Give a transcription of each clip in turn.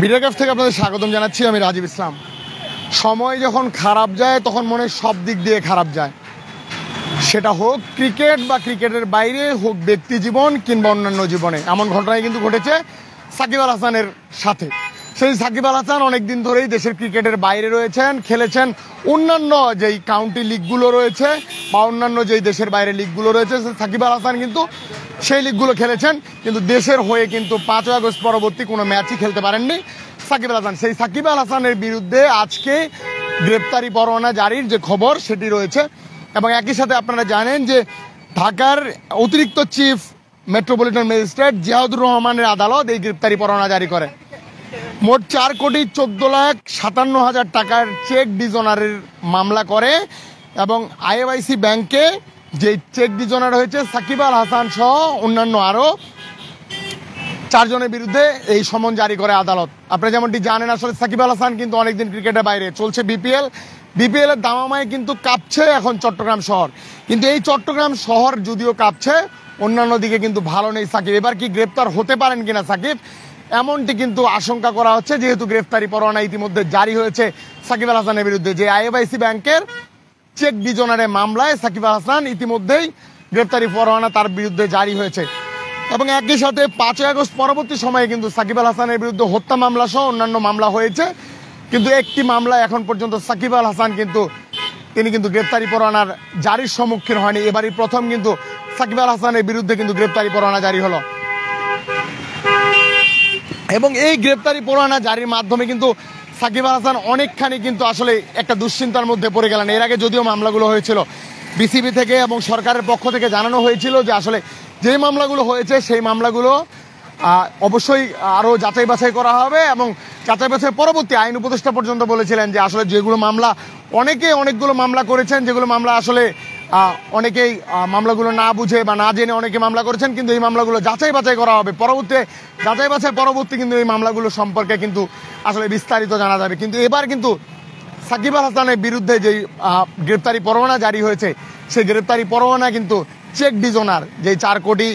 Video cafe থেকে আপনাদের স্বাগতম জানাচ্ছি। আমি রাজীব ইসলাম। সময় যখন খারাপ যায় তখন মনে সব দিক দিয়ে খারাপ যায়, সেটা হোক ক্রিকেট বা ক্রিকেটের বাইরে, হোক ব্যক্তি জীবন কিংবা অন্যান্য জীবনে। এমন ঘটনাই কিন্তু ঘটেছে সাকিব আল হাসানের সাথে। সেই সাকিব আল হাসান অনেকদিন ধরেই দেশের ক্রিকেটের বাইরে রয়েছেন, খেলেছেন অন্যান্য যেই কাউন্টি লিগগুলো রয়েছে বা অন্যান্য যেই দেশের বাইরে লিগগুলো রয়েছে, সাকিব আল হাসান কিন্তু সেই লিগগুলো খেলেছেন, কিন্তু দেশের হয়ে কিন্তু 5 আগস্ট পরবর্তী কোনো ম্যাচই খেলতে পারেননি সাকিব আল হাসান। সেই সাকিব আল হাসানের বিরুদ্ধে আজকে গ্রেপ্তারি পরোয়ানা জারির যে খবর সেটি রয়েছে, এবং একই সাথে আপনারা জানেন যে ঢাকার অতিরিক্ত চিফ মেট্রোপলিটন ম্যাজিস্ট্রেট জিয়াউর রহমানের আদালত এই গ্রেপ্তারি পরোয়ানা জারি করে। মোট 4,14,57,000 টাকার চেক ডিজনারের মামলা করে, এবং আইএফআইসি ব্যাংকে যে চেক ডিজনার হয়েছে সাকিব আল হাসান সহ অন্যান্য আরও 4 জনের বিরুদ্ধে এই সমন জারি করে আদালত। আপনারা যেমনটি জানেন, আসলে সাকিব আল হাসান কিন্তু অনেকদিন ক্রিকেটের বাইরে, চলছে বিপিএল এর দামামায় কিন্তু কাঁপছে এখন চট্টগ্রাম শহর। কিন্তু এই চট্টগ্রাম শহর যদিও কাঁপছে, অন্যান্য দিকে কিন্তু ভালো নেই সাকিব। এবার কি গ্রেপ্তার হতে পারেন কিনা সাকিব, এমনটি কিন্তু আশঙ্কা করা হচ্ছে, যেহেতু গ্রেফতারি পরোয়ানা ইতিমধ্যে জারি হয়েছে সাকিব আল হাসানের বিরুদ্ধে। যে আইএফআইসি ব্যাংকের চেক ডিজনারের মামলায় সাকিব আল হাসান ইতিমধ্যেই গ্রেফতারি পরোয়ানা তার বিরুদ্ধে জারি হয়েছে, এবং একই সাথে 5 আগস্ট পরবর্তী সময়ে কিন্তু সাকিব আল হাসানের বিরুদ্ধে হত্যা মামলা সহ অন্যান্য মামলা হয়েছে, কিন্তু একটি মামলা এখন পর্যন্ত সাকিব আল হাসান তিনি কিন্তু গ্রেপ্তারি পরোয়ানার জারির সম্মুখীন হয়নি। এবারই প্রথম কিন্তু সাকিব আল হাসানের বিরুদ্ধে কিন্তু গ্রেপ্তারি পরোয়ানা জারি হলো, এবং এই গ্রেপ্তারি পরোয়ানা জারির মাধ্যমে কিন্তু সাকিব আল হাসান অনেকখানি কিন্তু আসলে একটা দুশ্চিন্তার মধ্যে পড়ে গেলেন। এর আগে যদিও মামলাগুলো হয়েছিল বিসিবি থেকে এবং সরকারের পক্ষ থেকে জানানো হয়েছিল যে আসলে যে মামলাগুলো হয়েছে সেই মামলাগুলো অবশ্যই আরও যাচাই বাছাই করা হবে, এবং যাচাই বাছাই পরবর্তী আইন উপদেষ্টা পর্যন্ত বলেছিলেন যে আসলে যেগুলো মামলা অনেকগুলো মামলা করেছেন, যেগুলো মামলা আসলে অনেকেই মামলাগুলো না বুঝে বা না জেনে অনেকে মামলা করেছেন, কিন্তু এই মামলাগুলো যাচাই বাছাই করা হবে, যাচাই বাছাই পরবর্তী কিন্তু এই মামলাগুলো সম্পর্কে কিন্তু আসলে বিস্তারিত জানা যাবে। কিন্তু এবার কিন্তু সাকিব আল হাসানের বিরুদ্ধে যেই গ্রেপ্তারি পরোয়ানা জারি হয়েছে, সেই গ্রেপ্তারি পরোয়ানা কিন্তু চেক ডিজনার, যেই 4 কোটি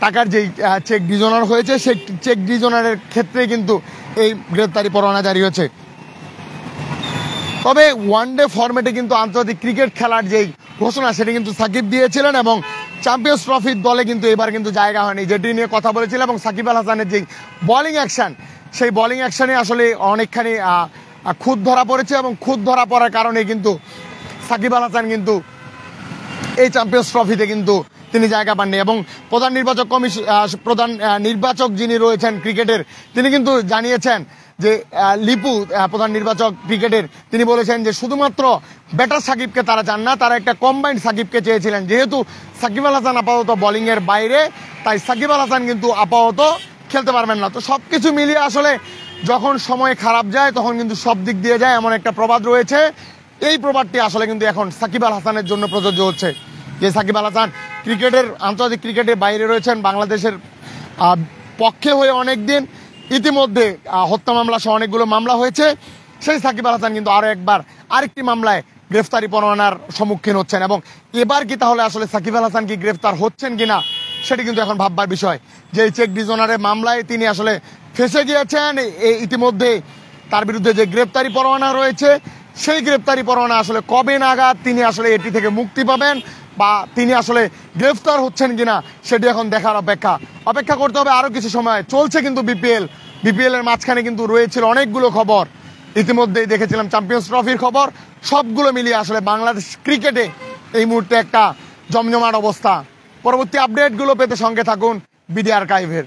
টাকার যেই চেক ডিজনার হয়েছে, সেই চেক ডিজনারের ক্ষেত্রে কিন্তু এই গ্রেপ্তারি পরোয়ানা জারি হয়েছে। তবে ওয়ানডে ফরম্যাটে কিন্তু আন্তর্জাতিক ক্রিকেট খেলার যেই ঘোষণা সেটি কিন্তু সাকিব দিয়েছিলেন, এবং চ্যাম্পিয়ন্স ট্রফির দলে কিন্তু এবার কিন্তু জায়গা হয়নি, যেটি নিয়ে কথা বলেছিলেন। এবং সাকিব আল হাসানের যেই বোলিং অ্যাকশন, সেই বোলিং অ্যাকশনে আসলে অনেকখানি খুঁত ধরা পড়েছে, এবং খুঁত ধরা পড়ার কারণে কিন্তু সাকিব আল হাসান কিন্তু এই চ্যাম্পিয়ন্স ট্রফিতে কিন্তু তিনি জায়গা পাননি। এবং প্রধান নির্বাচক যিনি রয়েছেন ক্রিকেটের, তিনি কিন্তু জানিয়েছেন যে লিপু প্রধান নির্বাচক ক্রিকেটের, তিনি বলেছেন যে শুধুমাত্র ব্যাটার সাকিবকে তারা চান না, তারা একটা কম্বাইন্ড সাকিবকে চেয়েছিলেন। যেহেতু সাকিব আল হাসান আপাতত বোলিংয়ের বাইরে, তাই সাকিব আল হাসান কিন্তু আপাতত খেলতে পারবেন না। তো সব কিছু মিলিয়ে আসলে যখন সময় খারাপ যায় তখন কিন্তু সব দিক দিয়ে যায়, এমন একটা প্রবাদ রয়েছে। এই প্রবাদটি আসলে কিন্তু এখন সাকিব আল হাসানের জন্য প্রযোজ্য হচ্ছে, যে সাকিব আল হাসান আন্তর্জাতিক ক্রিকেটের বাইরে রয়েছেন, বাংলাদেশের পক্ষে হয়ে অনেক দিন, ইতিমধ্যে হত্যা মামলা সহ অনেকগুলো মামলা হয়েছে। সেই সাকিব আল হাসান কিন্তু আরেকটি মামলায় গ্রেফতারি পরোয়ানার সম্মুখীন হচ্ছেন, এবং এবার কি তাহলে আসলে সাকিব আল হাসান কি গ্রেফতার হচ্ছেন কিনা সেটি কিন্তু এখন ভাববার বিষয়। যে চেক ডিজনারের মামলায় তিনি আসলে ফেঁসে গিয়েছেন, ইতিমধ্যে তার বিরুদ্ধে যে গ্রেফতারি পরোয়ানা রয়েছে, সেই গ্রেফতারি পরোয়ানা আসলে কবে নাগাদ তিনি আসলে এটি থেকে মুক্তি পাবেন বা তিনি আসলে গ্রেফতার হচ্ছেন কিনা সেটি এখন দেখার অপেক্ষা করতে হবে আরও কিছু সময়। চলছে কিন্তু বিপিএল এর মাঝখানে কিন্তু রয়েছিল অনেকগুলো খবর, ইতিমধ্যেই দেখেছিলাম চ্যাম্পিয়ন্স ট্রফির খবর। সবগুলো মিলিয়ে আসলে বাংলাদেশ ক্রিকেটে এই মুহূর্তে একটা জমজমাট অবস্থা। পরবর্তী আপডেটগুলো পেতে সঙ্গে থাকুন বিডি আর্কাইভের।